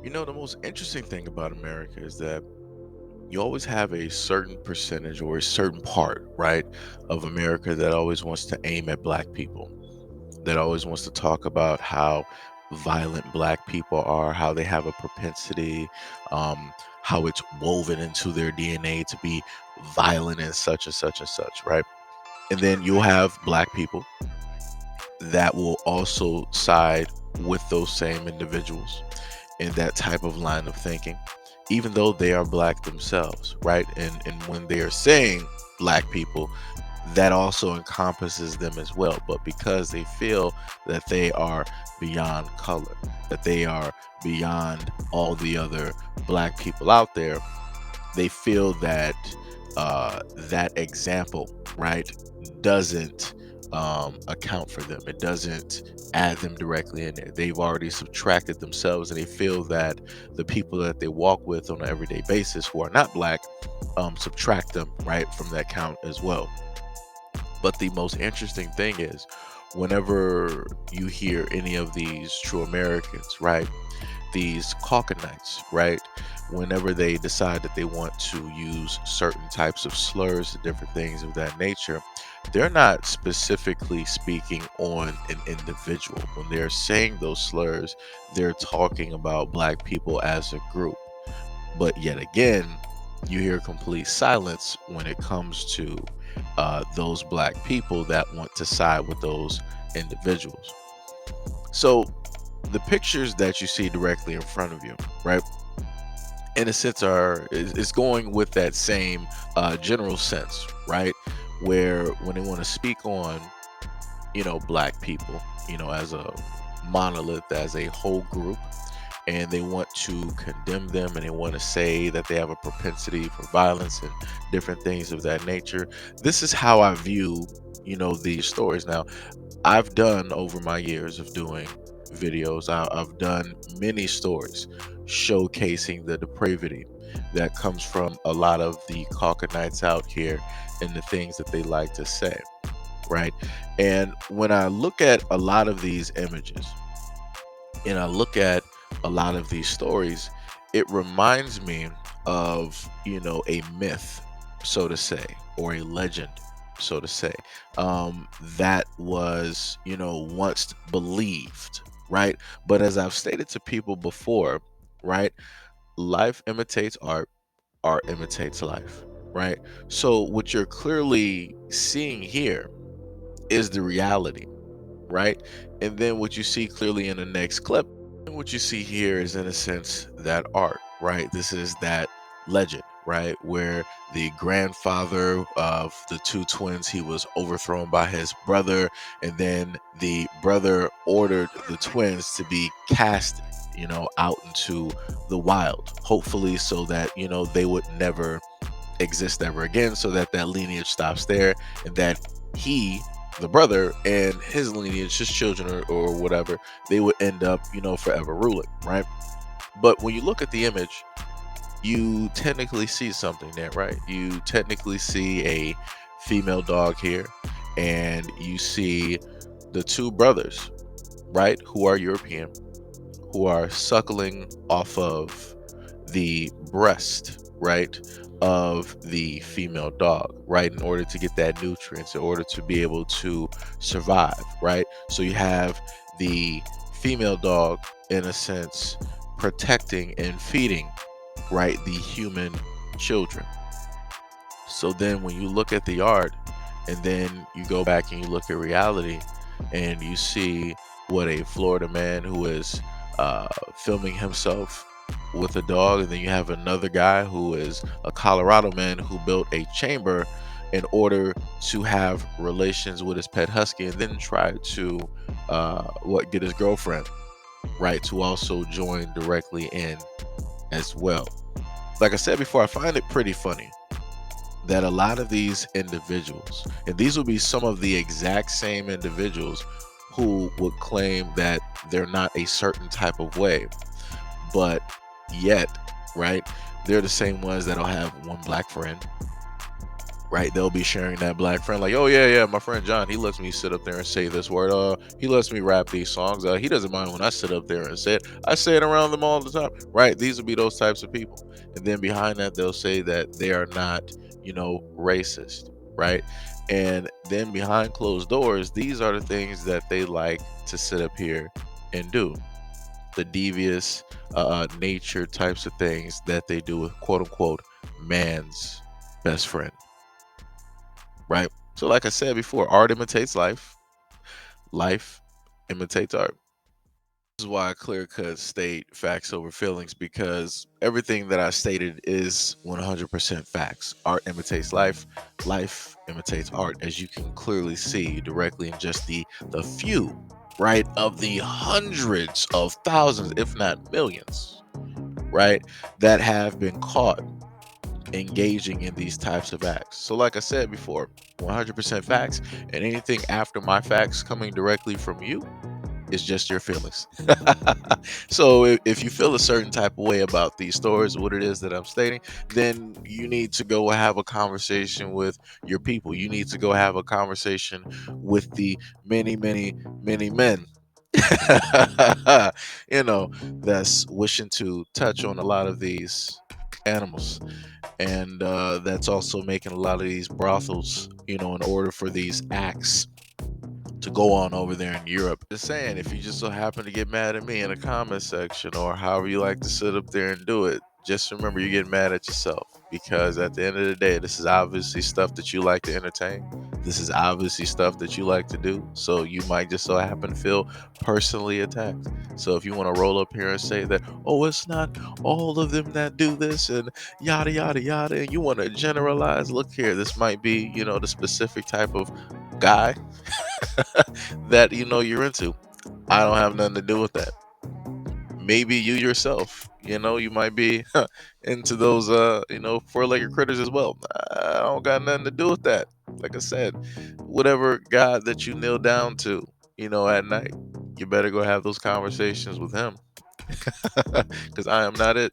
The most interesting thing about America is that you always have a certain percentage or a certain part, right, of America that always wants to aim at black people, that always wants to talk about how violent black people are, how they have a propensity, um, how it's woven into their DNA to be violent and such and such, right? And then you'll have black people that will also side with those same individuals in that type of line of thinking, even though they are black themselves, right? And when they are saying black people, that also encompasses them as well. But because they feel that they are beyond color, that they are beyond all the other black people out there, they feel that that example, right, doesn't account for them. It doesn't add them directly in there. They've already subtracted themselves, and they feel that the people that they walk with on an everyday basis who are not black subtract them right from that count as well. But the most interesting thing is, whenever you hear any of these true Americans, right, these Caucanites, right, whenever they decide that they want to use certain types of slurs and different things of that nature, they're not specifically speaking on an individual. When they're saying those slurs, they're talking about black people as a group. But yet again, you hear complete silence when it comes to those black people that want to side with those individuals. So the pictures that you see directly in front of you, right, in a sense is going with that same general sense, right? Where when they want to speak on, black people, as a monolith, as a whole group, and they want to condemn them and they want to say that they have a propensity for violence and different things of that nature. This is how I view, these stories. Now, I've done over my years of doing videos, I've done many stories showcasing the depravity that comes from a lot of the Caucanites out here and the things that they like to say, right? And when I look at a lot of these images and I look at a lot of these stories, it reminds me of, a myth, so to say, or a legend, so to say, that was, once believed, right? But as I've stated to people before, right, life imitates art imitates life, right? So what you're clearly seeing here is the reality, right? And then what you see clearly in the next clip, and what you see here is, in a sense, that art, right? This is that legend, right? Where the grandfather of the two twins, he was overthrown by his brother, and then the brother ordered the twins to be cast, out into the wild, hopefully so that, they would never exist ever again, so that that lineage stops there, and that he, the brother, and his lineage, his children, or whatever, they would end up, forever ruling, right? But when you look at the image, you technically see something there, right? You technically see a female dog here, and you see the two brothers, right, who are European, who are suckling off of the breast, right, of the female dog, right, in order to get that nutrients, in order to be able to survive, right? So you have the female dog, in a sense, protecting and feeding, right, the human children. So then when you look at the art and then you go back and you look at reality and you see what a Florida man who is filming himself with a dog, and then you have another guy who is a Colorado man who built a chamber in order to have relations with his pet husky, and then tried to get his girlfriend, right, to also join directly in as well. Like I said before, I find it pretty funny that a lot of these individuals, and these will be some of the exact same individuals who would claim that they're not a certain type of way, but yet, right, they're the same ones that'll have one black friend, right? They'll be sharing that black friend, like, oh yeah, yeah, my friend John, he lets me sit up there and say this word. He lets me rap these songs. He doesn't mind when I sit up there and say it. I say it around them all the time, right? These will be those types of people. And then behind that, they'll say that they are not, racist, right? And then behind closed doors, these are the things that they like to sit up here and do. The devious nature types of things that they do with quote unquote man's best friend, right? So, like I said before, art imitates life, life imitates art. This is why I clear cut state facts over feelings, because everything that I stated is 100% facts. Art imitates life, life imitates art, as you can clearly see directly in just the few, right, of the hundreds of thousands, if not millions, right, that have been caught engaging in these types of acts. So, like I said before, 100% facts, and anything after my facts coming directly from you is just your feelings. So, if you feel a certain type of way about these stories, what it is that I'm stating, then you need to go have a conversation with your people. You need to go have a conversation with the many, many, many men. you know, that's wishing to touch on a lot of these animals, and that's also making a lot of these brothels, in order for these acts to go on over there in Europe. Just saying, if you just so happen to get mad at me in the comment section, or however you like to sit up there and do it, just remember you get mad at yourself, because at the end of the day, this is obviously stuff that you like to entertain. This is obviously stuff that you like to do. So you might just so happen to feel personally attacked. So if you want to roll up here and say that, oh, it's not all of them that do this and yada, yada, yada, and you want to generalize, look here, this might be, the specific type of guy that you're into. I don't have nothing to do with that. Maybe you yourself, you might be into those four-legged critters as well. I don't got nothing to do with that. Like I said, whatever God that you kneel down to, at night, you better go have those conversations with him. Because I am not it.